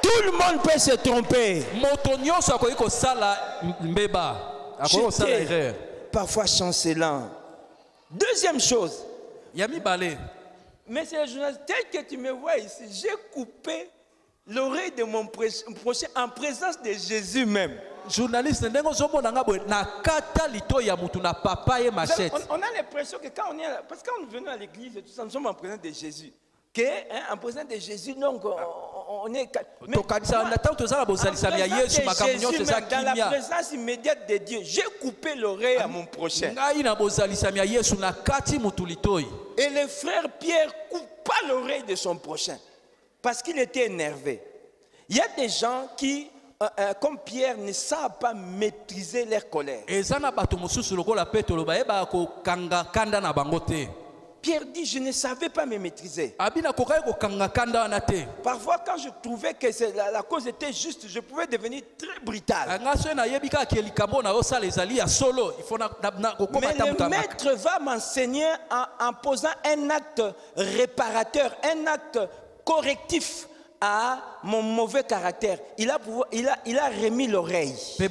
Tout le monde peut se tromper. Motonyo so akoyi ko sala mbeba akoyi sala erreur parfois chancelant. Deuxième chose, yami balé. Mais c'est le journaliste tel que tu me vois ici, j'ai coupé l'oreille de mon prochain en présence de Jésus même. Journaliste ndengo zomona ngabwe na kata lito ya mutu na papa et machette. On a l'impression que quand on est parce que quand nous venons à l'église et tout ça, nous sommes en présence de Jésus. En présence de Jésus, donc on est dans la présence immédiate de Dieu. J'ai coupé l'oreille à mon prochain. Et le frère Pierre coupa l'oreille de son prochain parce qu'il était énervé. Il y a des gens qui, comme Pierre, ne savent pas maîtriser leur colère. Pierre dit, je ne savais pas me maîtriser. Parfois, quand je trouvais que la cause était juste, je pouvais devenir très brutal. Mais le maître va m'enseigner en posant un acte réparateur, un acte correctif à mon mauvais caractère. Il a remis l'oreille. Et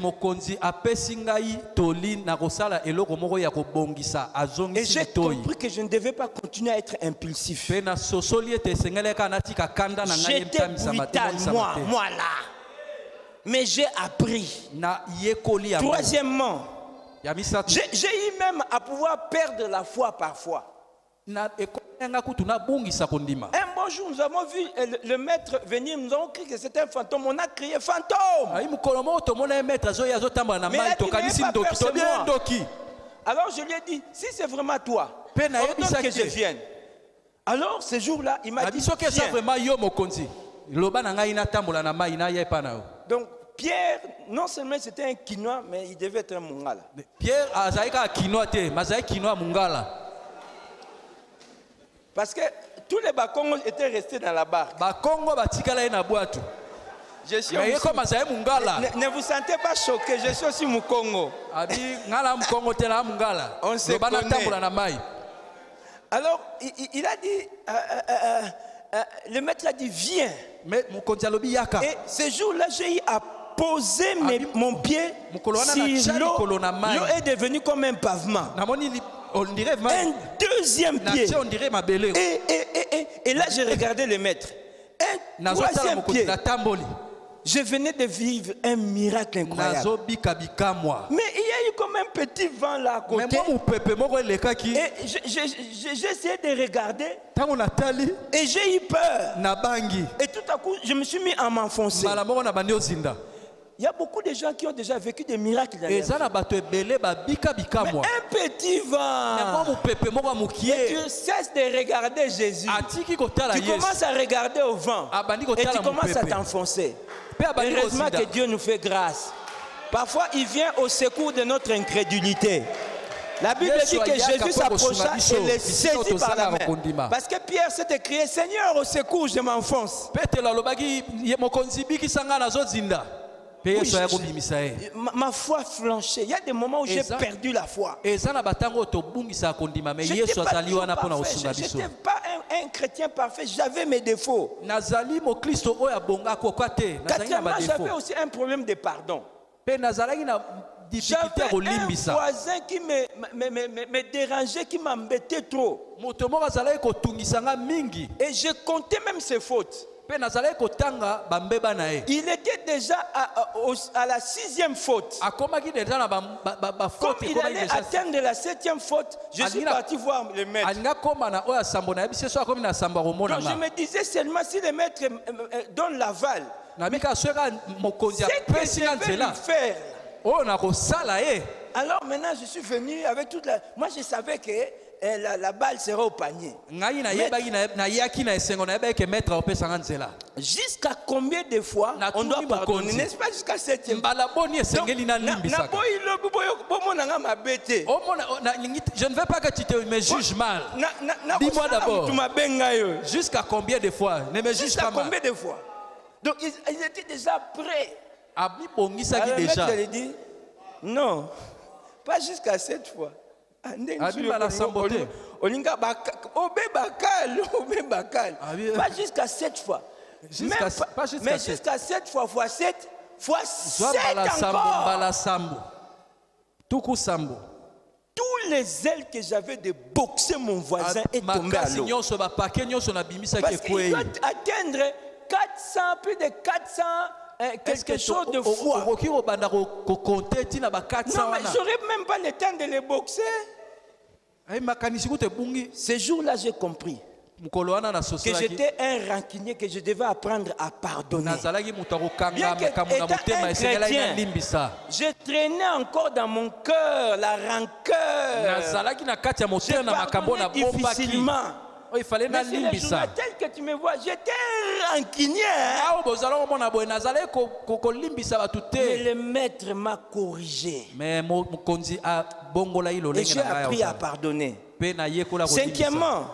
j'ai compris que je ne devais pas continuer à être impulsif. J'étais brutal, moi là. Mais j'ai appris. Troisièmement, j'ai eu même à pouvoir perdre la foi parfois. Un bon jour, nous avons vu le maître venir, nous avons crié que c'était un fantôme. On a crié fantôme. Mais il a dit, alors je lui ai dit, si c'est vraiment toi, ordonne que je vienne. Alors ce jour-là, il m'a dit, viens. Donc Pierre, non seulement c'était un quinois, mais il devait être un mongala. Pierre, parce que tous les Bakongos étaient restés dans la barque. Je suis aussi, ne vous sentez pas choqué, je suis aussi Mukongo. On se connaît. Alors, il a dit, le maître a dit, viens. Et ce jour-là, j'ai eu à poser mon pied sur l'eau. L'eau est devenue comme un pavement. Un deuxième pied. Et là, j'ai regardé le maître. Un troisième pied. Je venais de vivre un miracle incroyable. Mais il y a eu comme un petit vent là à côté. Et j'ai essayé de regarder. Et j'ai eu peur. Et tout à coup, je me suis mis à m'enfoncer. Il y a beaucoup de gens qui ont déjà vécu des miracles dans leur vie. Mais un petit vent. Et tu cesses de regarder Jésus. Tu commences à regarder au vent. Et tu commences à t'enfoncer. Heureusement que Dieu nous fait grâce. Parfois, il vient au secours de notre incrédulité. La Bible dit que Jésus s'approcha et les saisit par la main. Parce que Pierre s'est écrié, Seigneur, au secours, je m'enfonce. Ma foi flanchait. Il y a des moments où j'ai perdu la foi. Je n'étais pas un chrétien parfait, j'avais mes défauts. Quatrièmement, j'avais aussi un problème de pardon. J'avais un voisin qui me dérangeait, qui m'embêtait trop. Et je comptais même ses fautes. Il était déjà à la 6e faute. Comme il allait atteindre la 7e faute, je suis parti voir le maître. Donc je me disais seulement si le maître donne l'aval, c'est que je vais lui faire. Alors maintenant je suis venu avec toute la... Moi je savais que la balle sera au panier. Jusqu'à combien de fois on doit pardonner? N'est-ce pas jusqu'à 7e? Je ne veux pas que tu me juges mal. Dis-moi d'abord. Jusqu'à combien de fois? Ne me juge pas mal. Combien de fois? Donc ils étaient déjà prêts. Alors le maître lui dit, non, pas jusqu'à 7 fois. Pas jusqu'à 7 fois. Mais jusqu'à 7 fois fois 7 fois 7 encore. Tous les ailes que j'avais de boxer mon voisin est tombé à l'eau. Parce qu'il doit atteindre 400, plus de 400 quelque chose de foi. Non, mais j'aurais même pas le temps de les boxer. Ce jour-là, j'ai compris que j'étais un rancunier, que je devais apprendre à pardonner. Bien qu'étant un chrétien, je traînais encore dans mon cœur la rancœur. Je pardonnais difficilement. il fallait Mais sur les journaux, tel que tu me vois, j'étais rancunier. Hein? Mais le maître m'a corrigé. Et j'ai appris à pardonner. Cinquièmement,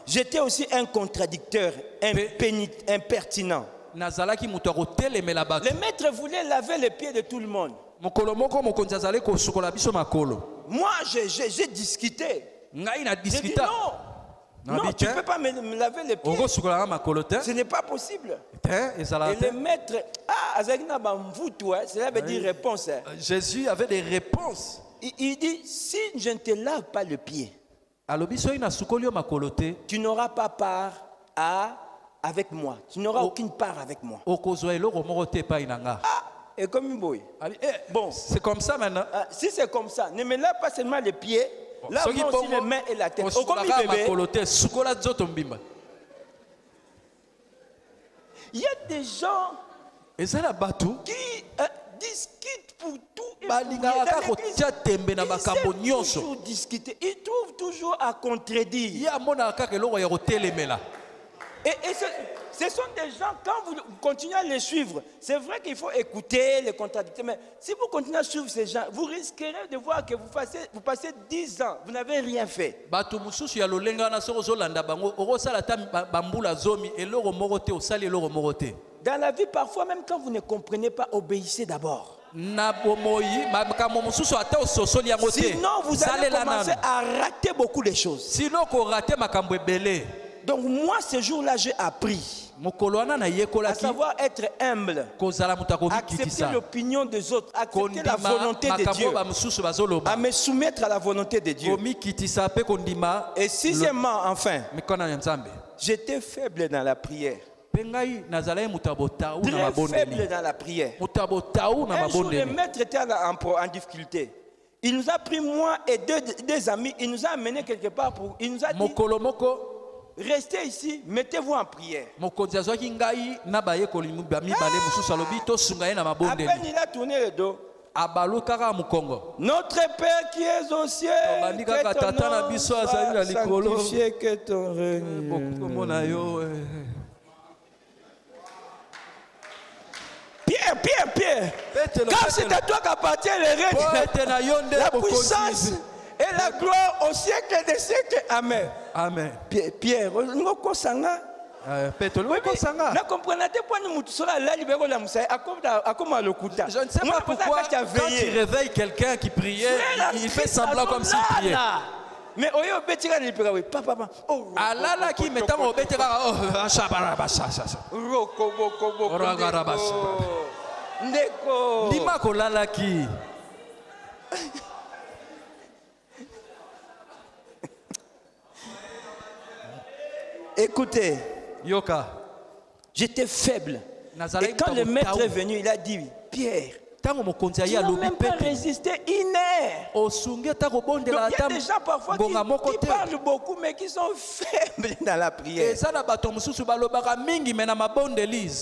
j'étais aussi un contradicteur, impertinent. Le maître voulait laver les pieds de tout le monde. Moi, j'ai discuté. J'ai dit non, tu ne peux pas me laver les pieds. Ce n'est pas possible. Et le maître, cela veut dire réponse. Jésus avait des réponses. Il dit, si je ne te lave pas le pied, tu n'auras pas part avec moi. Tu n'auras aucune part avec moi. Et comme une boy. Bon, c'est comme ça maintenant. Si c'est comme ça, ne me lave pas seulement les pieds, lave-moi aussi les mains et la tête. Il y a des gens qui discutent pour tout et pour rien. Ils toujours discuter. Ils trouvent toujours à contredire. Et ce sont des gens, quand vous continuez à les suivre, c'est vrai qu'il faut écouter les contradicteurs, mais si vous continuez à suivre ces gens, vous risquerez de voir que vous passez 10 ans, vous n'avez rien fait. Dans la vie, parfois, même quand vous ne comprenez pas, obéissez d'abord. Sinon, vous allez commencer à rater beaucoup de choses. Donc moi, ce jour-là, j'ai appris à savoir être humble, accepter l'opinion des autres, accepter la volonté de Dieu, à me soumettre à la volonté de Dieu. Et sixièmement, enfin, j'étais faible dans la prière. Très faible dans la prière. Un jour, le maître était en difficulté. Il nous a pris, moi et deux amis, il nous a amenés quelque part pour... Il nous a dit... Restez ici, mettez-vous en prière. À peine il a tourné le dos. Notre Père qui es aux cieux, que ton nom soit sanctifié, que ton règne. Pierre, quand c'est à toi qu'appartient le règne, la puissance et la gloire au siècle des siècles. Amen. Pierre, nous kosanga. Je ne sais pas pourquoi quand tu réveilles quelqu'un qui priait, il fait semblant comme s'il priait. Mais papa. Alala qui mettant au bétera. Ndeko. Lima kolala qui. Écoutez, Yoka, j'étais faible. Et quand le maître est venu, il a dit, Pierre, tu n'as même pas résisté une heure. Donc il y a des gens parfois qui parlent beaucoup, mais qui sont faibles dans la prière.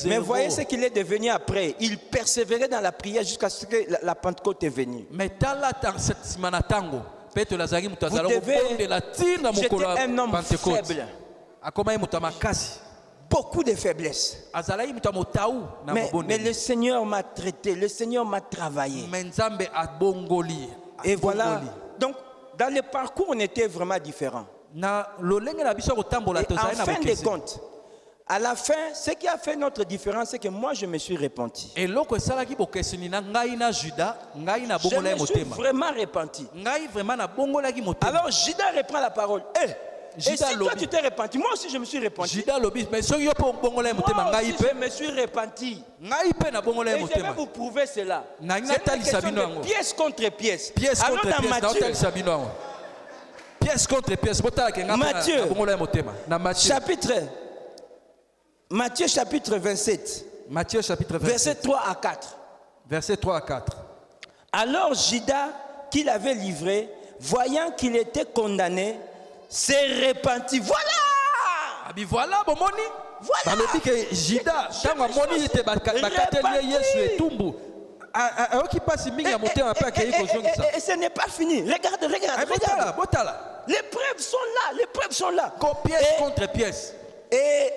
Mais voyez ce qu'il est devenu après. Il persévérait dans la prière jusqu'à ce que la Pentecôte est venue. J'étais un homme faible. Beaucoup de faiblesses. Mais le Seigneur m'a traité, le Seigneur m'a travaillé. Et voilà. Donc, dans le parcours, on était vraiment différents. Et en fin de compte, à la fin, ce qui a fait notre différence, c'est que moi, je me suis repenti. Je me suis vraiment repenti. Alors, Judas reprend la parole. Et si toi tu t'es repenti, moi aussi je me suis repenti. Moi aussi je me suis repenti. Et je vais vous prouver cela. C'est une question de pièce contre pièce. Alors dans Matthieu chapitre 27. Verset 3 à 4. Verset 3 à 4. Alors Judas, qui l'avait livré, voyant qu'il était condamné, s'est repenti. Voilà. Voilà. Et ce n'est pas fini. Regarde. Les preuves sont là, les preuves sont là. Pièce contre pièce. Et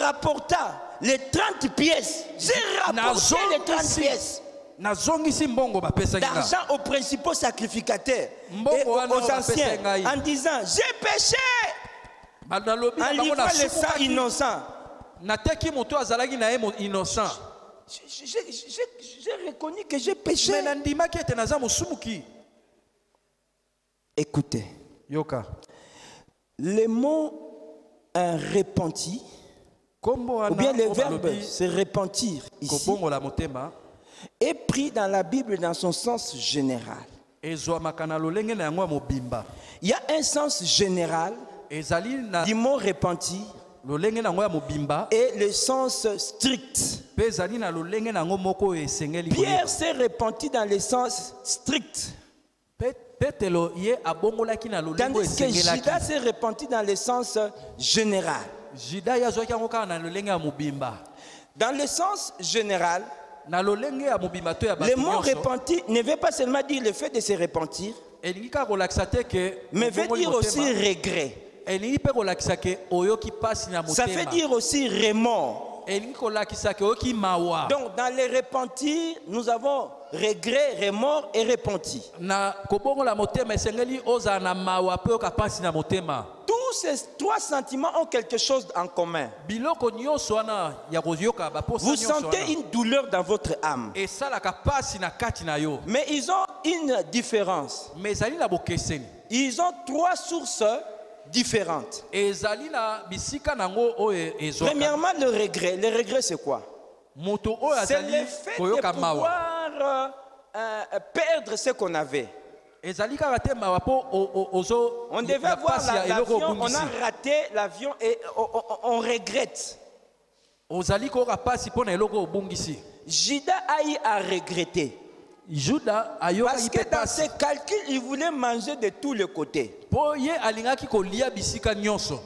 rapporta les 30 pièces. J'ai rapporté les 30 pièces d'argent aux principaux sacrificateurs et aux anciens en disant j'ai péché en livrant les sangs innocents. J'ai reconnu que j'ai péché. Écoutez, le mot repenti, ou bien le verbe se repentir ici, est pris dans la Bible dans son sens général. Il y a un sens général du mot repenti et le sens strict. Pierre s'est repenti dans le sens strict, tandis que Judas s'est repenti dans le sens général. Dans le sens général, le mot repenti ne veut pas seulement dire le fait de se repentir, mais veut dire aussi regret. Ça veut dire aussi remords. Donc dans les repentis, nous avons regret, remords et repenti. Tous ces trois sentiments ont quelque chose en commun. Vous sentez une douleur dans votre âme. Mais ils ont une différence. Ils ont trois sources différentes. Premièrement, le regret. Le regret, c'est quoi? C'est le fait de pouvoir perdre ce qu'on avait. On devait avoir l'avion, on a raté l'avion et on regrette. Judas a eu à regretter. Parce que dans ses calculs, il voulait manger de tous les côtés.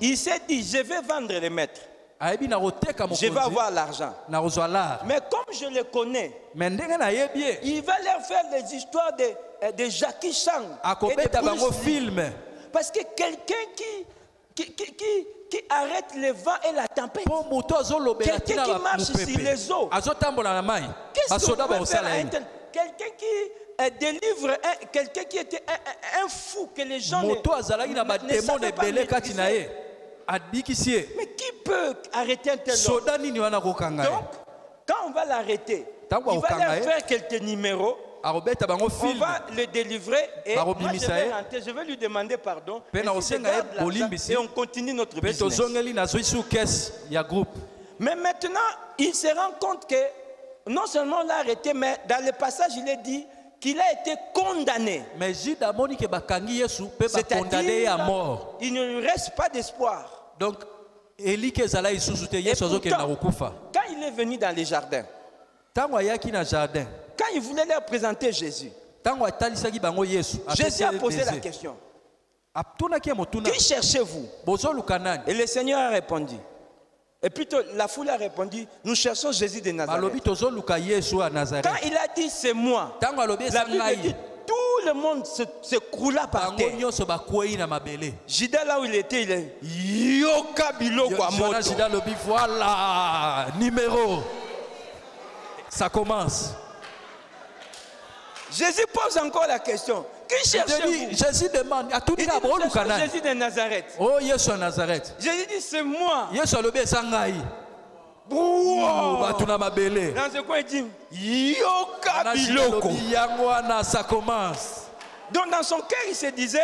Il s'est dit, je vais vendre les maîtres. Je vais avoir l'argent. Mais comme je le connais, il va leur faire des histoires de Jackie Chan et de Bruce Lee. Parce que quelqu'un qui arrête le vent et la tempête, quelqu'un qui marche sur les eaux, qu'est-ce qu'on peut faire à quelqu'un qui délivre, quelqu'un qui était un fou que les gens ne savaient pas maîtriser. Mais qui peut arrêter un tel homme? Donc, quand on va l'arrêter, il va leur faire quelques numéros. On va le délivrer et moi je vais rentrer, je vais lui demander pardon et on continue notre business. Mais maintenant, il se rend compte que non seulement on l'a arrêté, mais dans le passage, il est dit qu'il a été condamné. C'est-à-dire il ne lui reste pas d'espoir. Donc, et pourtant, quand il est venu dans les jardins, quand il voulait leur présenter Jésus, Jésus a posé la question: qui cherchez-vous? Et le Seigneur a répondu. Et plutôt, la foule a répondu: nous cherchons Jésus de Nazareth. Quand il a dit c'est moi, la Bible dit tout le monde se croula par terre. Judas, là où il était, il est Yoka Biloko à moto. Voilà, numéro. Ça commence. Jésus pose encore la question: qui cherchez-vous? Jésus demande à tout le monde. Jésus de Nazareth. Oh, Jésus de Nazareth. Jésus dit c'est moi. Jésus le sangai. Dans ce coin, il dit Yoka Biloko. Ça commence. Donc dans son cœur, il se disait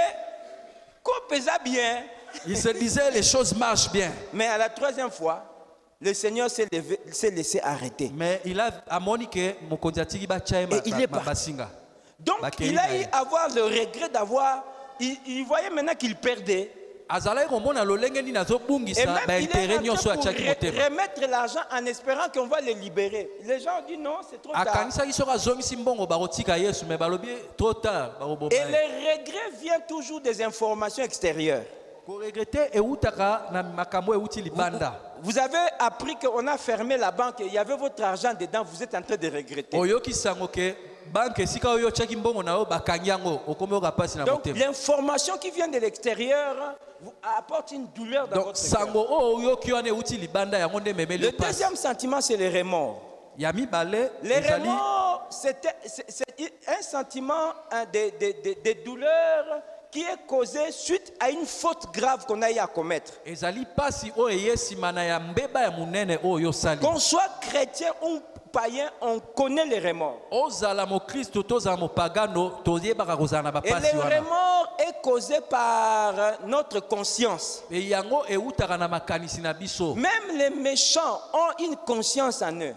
bien. Il se disait les choses marchent bien. Mais à la troisième fois, le Seigneur s'est laissé arrêter. Mais il a amoniqué mon condiatigi et il est parti. Donc il a eu à avoir le regret d'avoir. Il voyait maintenant qu'il perdait. Et même il est en train de remettre l'argent en espérant qu'on va le libérer. Les gens ont dit non, c'est trop tard. Et le regret vient toujours des informations extérieures. Vous avez appris qu'on a fermé la banque et il y avait votre argent dedans, vous êtes en train de regretter. Donc l'information qui vient de l'extérieur vous apporte une douleur dans votre cœur. Le deuxième sentiment, c'est le remords. Les remords, c'est un sentiment de douleur qui est causé suite à une faute grave qu'on a eu à commettre. Qu'on soit chrétien ou païen, on connaît les remords. Et le remords est causé par notre conscience. Même les méchants ont une conscience en eux. Même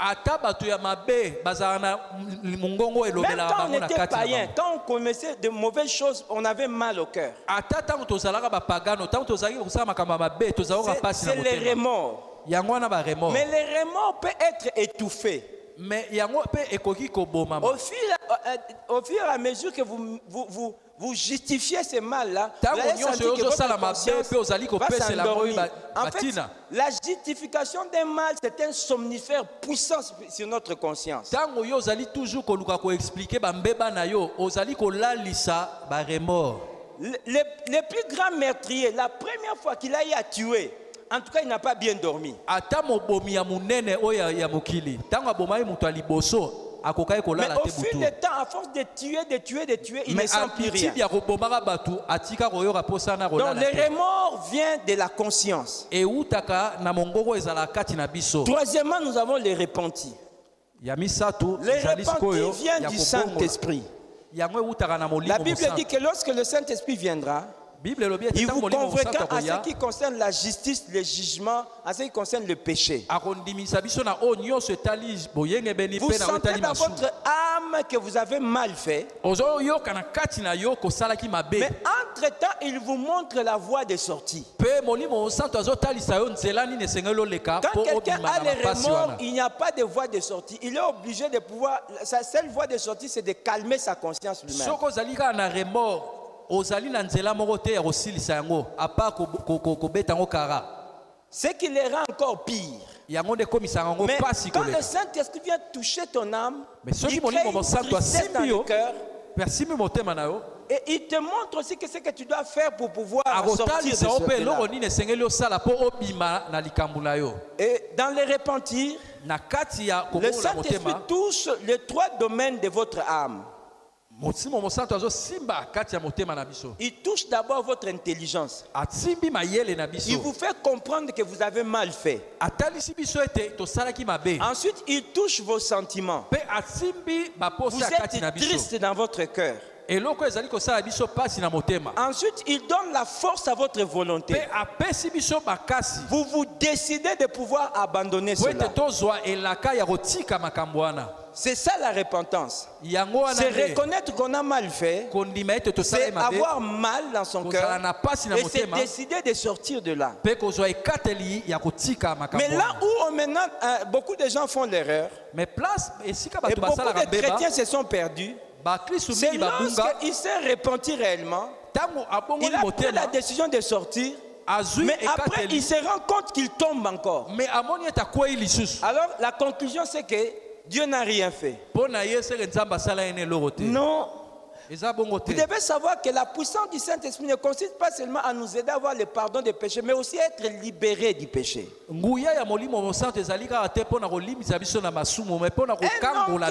quand on était païen, quand on commettait de mauvaises choses, on avait mal au cœur. C'est les remords. Mais les remords peuvent être étouffés. Au fur et à mesure que vous justifiez ce mal-là, vous allez sentir que votre conscience va s'endormir. En fait, la justification d'un mal, c'est un somnifère puissant sur notre conscience. Le plus grand meurtrier, la première fois qu'il a eu à tuer, en tout cas, il n'a pas bien dormi. Mais au fil du temps, à force de tuer, il ne sent plus rien. Donc, le remords vient de la conscience. Troisièmement, nous avons les repentis. Les repentis viennent du Saint-Esprit. La Bible dit que lorsque le Saint-Esprit viendra, il vous convoquera en ce qui concerne la justice, le jugement, en ce qui concerne le péché. Vous sentez dans votre âme que vous avez mal fait. Mais entre-temps, il vous montre la voie de sortie. Quand quelqu'un a les remords, il n'y a pas de voie de sortie. Il est obligé de pouvoir... Sa seule voie de sortie, c'est de calmer sa conscience lui-même. Ce qui les rend encore pire. Mais quand le Saint-Esprit vient toucher ton âme, il crée une tristesse dans le cœur. Et il te montre aussi que ce que tu dois faire pour pouvoir sortir de ce là. Et dans les repentir, le Saint-Esprit touche les trois domaines de votre âme. Il touche d'abord votre intelligence. Il vous fait comprendre que vous avez mal fait. Ensuite, il touche vos sentiments. Vous êtes triste dans votre cœur. Ensuite, il donne la force à votre volonté. Vous vous décidez de pouvoir abandonner cela. C'est ça la repentance. C'est reconnaître qu'on a mal fait. C'est avoir mal dans son cœur. Et c'est décider de sortir de là. Mais là où maintenant beaucoup de gens font l'erreur, et beaucoup de chrétiens se sont perdus, c'est lorsqu'il s'est repenti réellement, il a pris la décision de sortir, mais après il se rend compte qu'il tombe encore. Alors la conclusion c'est que Dieu n'a rien fait. Non. Vous devez savoir que la puissance du Saint-Esprit ne consiste pas seulement à nous aider à avoir le pardon des péchés, mais aussi à être libérés du péché. Un homme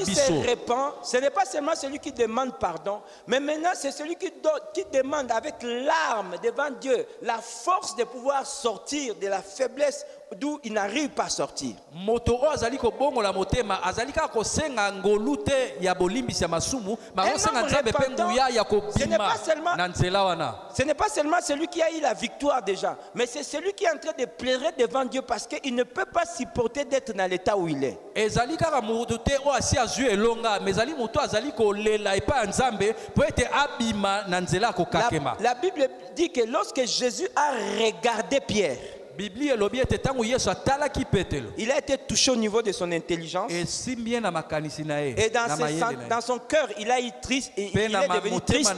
qui se répand, ce n'est pas seulement celui qui demande pardon, mais maintenant c'est celui qui demande avec larmes devant Dieu la force de pouvoir sortir de la faiblesse d'où il n'arrive pas à sortir. Ce n'est pas seulement celui qui a eu la victoire déjà, mais c'est celui qui est en train de pleurer devant Dieu parce qu'il ne peut pas supporter d'être dans l'état où il est. La Bible dit que lorsque Jésus a regardé Pierre, il a été touché au niveau de son intelligence. Et dans son cœur, il a eu triste et il est devenu triste.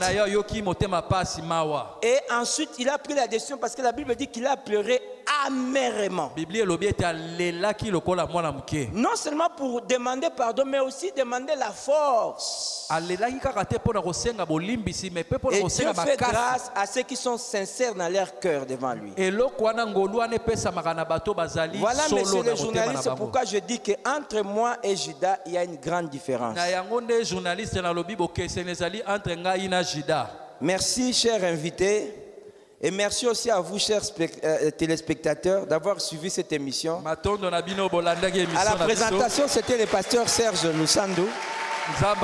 Et ensuite, il a pris la décision parce que la Bible dit qu'il a pleuré amèrement. Non seulement pour demander pardon, mais aussi demander la force. Et Dieu fait grâce à ceux qui sont sincères dans leur cœur devant lui. Voilà, monsieur le journaliste, c'est pourquoi je dis qu'entre moi et Judas, il y a une grande différence. Merci, chers invités. Et merci aussi à vous, chers téléspectateurs, d'avoir suivi cette émission. À la présentation, c'était le pasteur Serge Lusandou.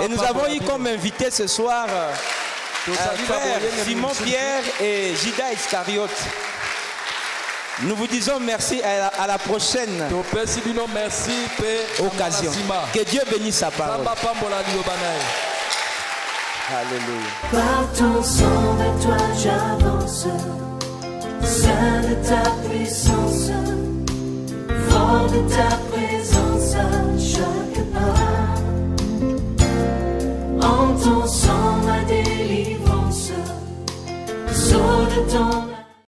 Et nous avons eu comme invité ce soir frère Simon Pierre et Judas Iscariote. Nous vous disons merci à la prochaine occasion. Que Dieu bénisse sa parole. Alléluia. Par ton sang vers toi j'avance, saint de ta puissance, fort de ta présence à chaque pas. En ton sang ma délivrance, sceau de ton